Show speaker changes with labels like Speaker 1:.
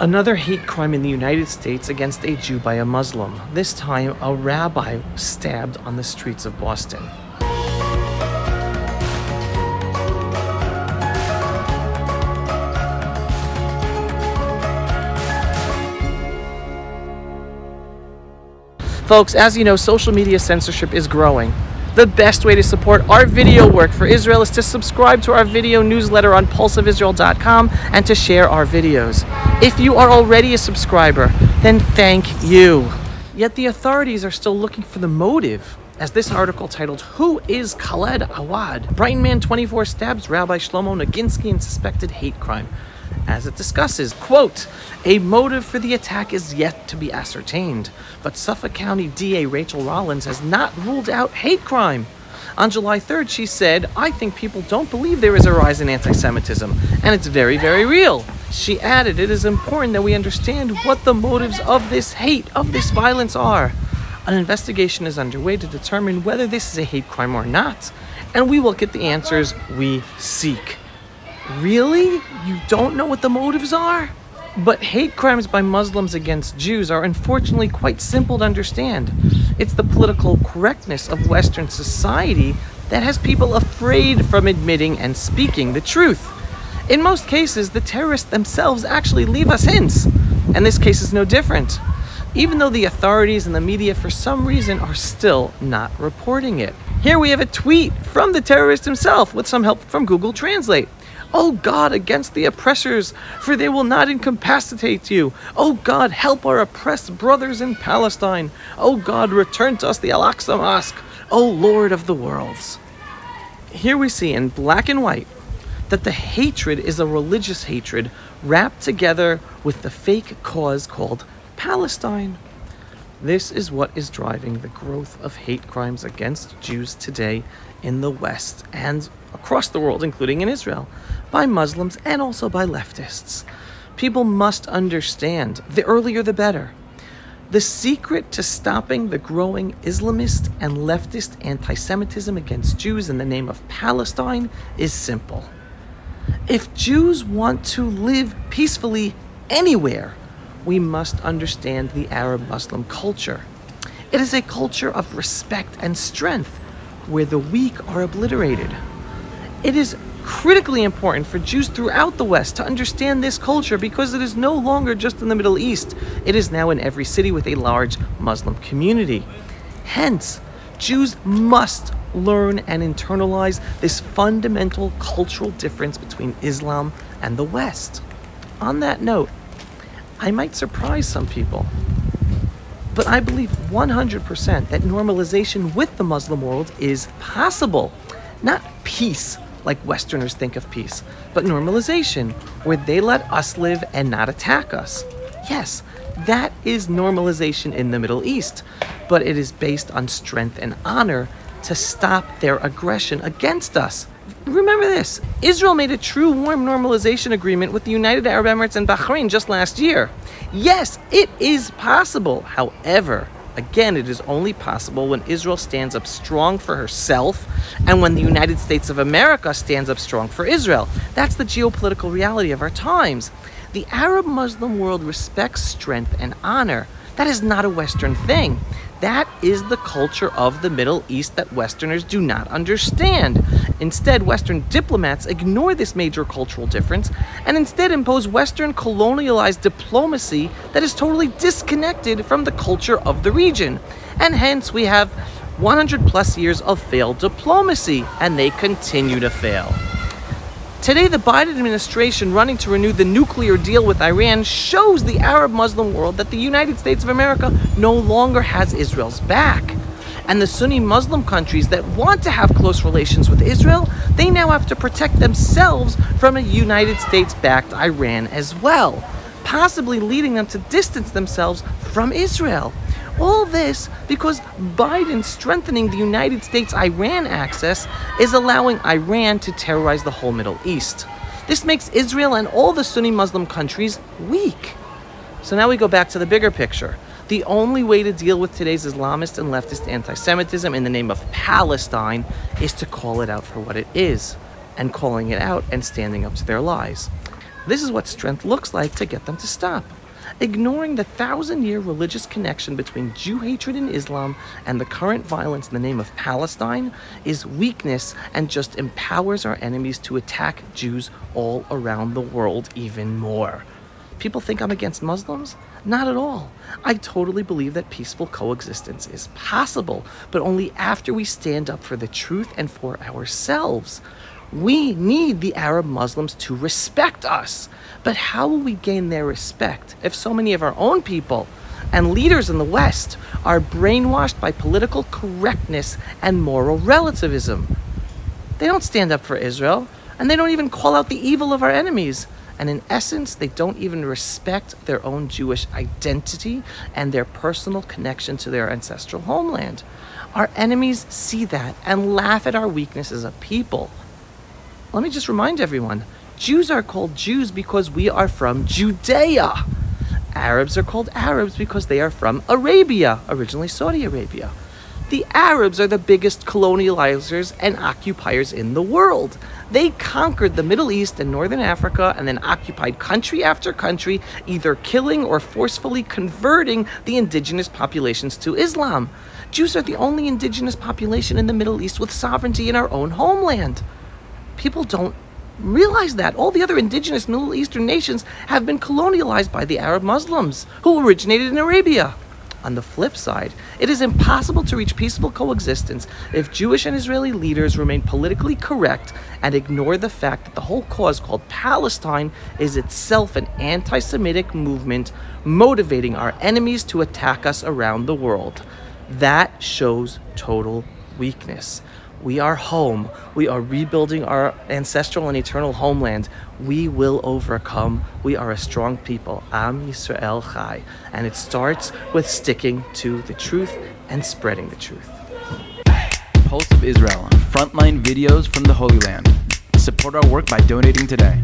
Speaker 1: Another hate crime in the United States against a Jew by a Muslim. This time, a rabbi was stabbed on the streets of Boston. Folks, as you know, social media censorship is growing. The best way to support our video work for Israel is to subscribe to our video newsletter on pulseofisrael.com and to share our videos. If you are already a subscriber, then thank you. Yet the authorities are still looking for the motive. As this article titled, "Who is Khaled Awad? Brighton Man 24 stabs Rabbi Shlomo Naginsky in suspected hate crime." As it discusses, quote, "A motive for the attack is yet to be ascertained, but Suffolk County DA Rachel Rollins has not ruled out hate crime. On July 3rd, she said, 'I think people don't believe there is a rise in anti-Semitism, and it's very, very real.' She added, 'It is important that we understand what the motives of this hate, of this violence are. An investigation is underway to determine whether this is a hate crime or not, and we will get the answers we seek.'" Really? You don't know what the motives are? But hate crimes by Muslims against Jews are unfortunately quite simple to understand. It's the political correctness of Western society that has people afraid from admitting and speaking the truth. In most cases, the terrorists themselves actually leave us hints, and this case is no different, even though the authorities and the media for some reason are still not reporting it. Here we have a tweet from the terrorist himself with some help from Google Translate. "Oh God, against the oppressors, for they will not incapacitate you. Oh God, help our oppressed brothers in Palestine. Oh God, return to us the Al-Aqsa Mosque. Oh Lord of the worlds." Here we see in black and white that the hatred is a religious hatred wrapped together with the fake cause called Palestine. This is what is driving the growth of hate crimes against Jews today in the West and across the world, including in Israel, by Muslims and also by leftists. People must understand, the earlier the better. The secret to stopping the growing Islamist and leftist anti-Semitism against Jews in the name of Palestine is simple. If Jews want to live peacefully anywhere, we must understand the Arab-Muslim culture. It is a culture of respect and strength, where the weak are obliterated. It is critically important for Jews throughout the West to understand this culture because it is no longer just in the Middle East. It is now in every city with a large Muslim community. Hence, Jews must learn and internalize this fundamental cultural difference between Islam and the West. On that note, I might surprise some people, but I believe 100% that normalization with the Muslim world is possible. Not peace, like Westerners think of peace, but normalization, where they let us live and not attack us. Yes, that is normalization in the Middle East, but it is based on strength and honor to stop their aggression against us. Remember this, Israel made a true warm normalization agreement with the United Arab Emirates and Bahrain just last year. Yes, it is possible. However, again, it is only possible when Israel stands up strong for herself and when the United States of America stands up strong for Israel. That's the geopolitical reality of our times. The Arab-Muslim world respects strength and honor. That is not a Western thing. That is the culture of the Middle East that Westerners do not understand. Instead, Western diplomats ignore this major cultural difference and instead impose Western colonialized diplomacy that is totally disconnected from the culture of the region. And hence we have 100 plus years of failed diplomacy, and they continue to fail. Today, the Biden administration running to renew the nuclear deal with Iran shows the Arab-Muslim world that the United States of America no longer has Israel's back. And the Sunni Muslim countries that want to have close relations with Israel, they now have to protect themselves from a United States-backed Iran as well, possibly leading them to distance themselves from Israel. All this because Biden strengthening the United States-Iran axis is allowing Iran to terrorize the whole Middle East. This makes Israel and all the Sunni Muslim countries weak. So now we go back to the bigger picture. The only way to deal with today's Islamist and leftist anti-Semitism in the name of Palestine is to call it out for what it is, and calling it out and standing up to their lies. This is what strength looks like to get them to stop. Ignoring the 1,000-year religious connection between Jew hatred in Islam and the current violence in the name of Palestine is weakness and just empowers our enemies to attack Jews all around the world even more. People think I'm against Muslims? Not at all. I totally believe that peaceful coexistence is possible, but only after we stand up for the truth and for ourselves. We need the Arab Muslims to respect us. But how will we gain their respect if so many of our own people and leaders in the West are brainwashed by political correctness and moral relativism? They don't stand up for Israel, and they don't even call out the evil of our enemies. And in essence, they don't even respect their own Jewish identity and their personal connection to their ancestral homeland. Our enemies see that and laugh at our weakness as a people. Let me just remind everyone, Jews are called Jews because we are from Judea. Arabs are called Arabs because they are from Arabia, originally Saudi Arabia. The Arabs are the biggest colonializers and occupiers in the world. They conquered the Middle East and Northern Africa and then occupied country after country, either killing or forcefully converting the indigenous populations to Islam. Jews are the only indigenous population in the Middle East with sovereignty in our own homeland. People don't realize that. All the other indigenous Middle Eastern nations have been colonialized by the Arab Muslims, who originated in Arabia. On the flip side, it is impossible to reach peaceful coexistence if Jewish and Israeli leaders remain politically correct and ignore the fact that the whole cause called Palestine is itself an anti-Semitic movement motivating our enemies to attack us around the world. That shows total weakness. We are home. We are rebuilding our ancestral and eternal homeland. We will overcome. We are a strong people. Am Yisrael Chai. And it starts with sticking to the truth and spreading the truth.
Speaker 2: Pulse of Israel, frontline videos from the Holy Land. Support our work by donating today.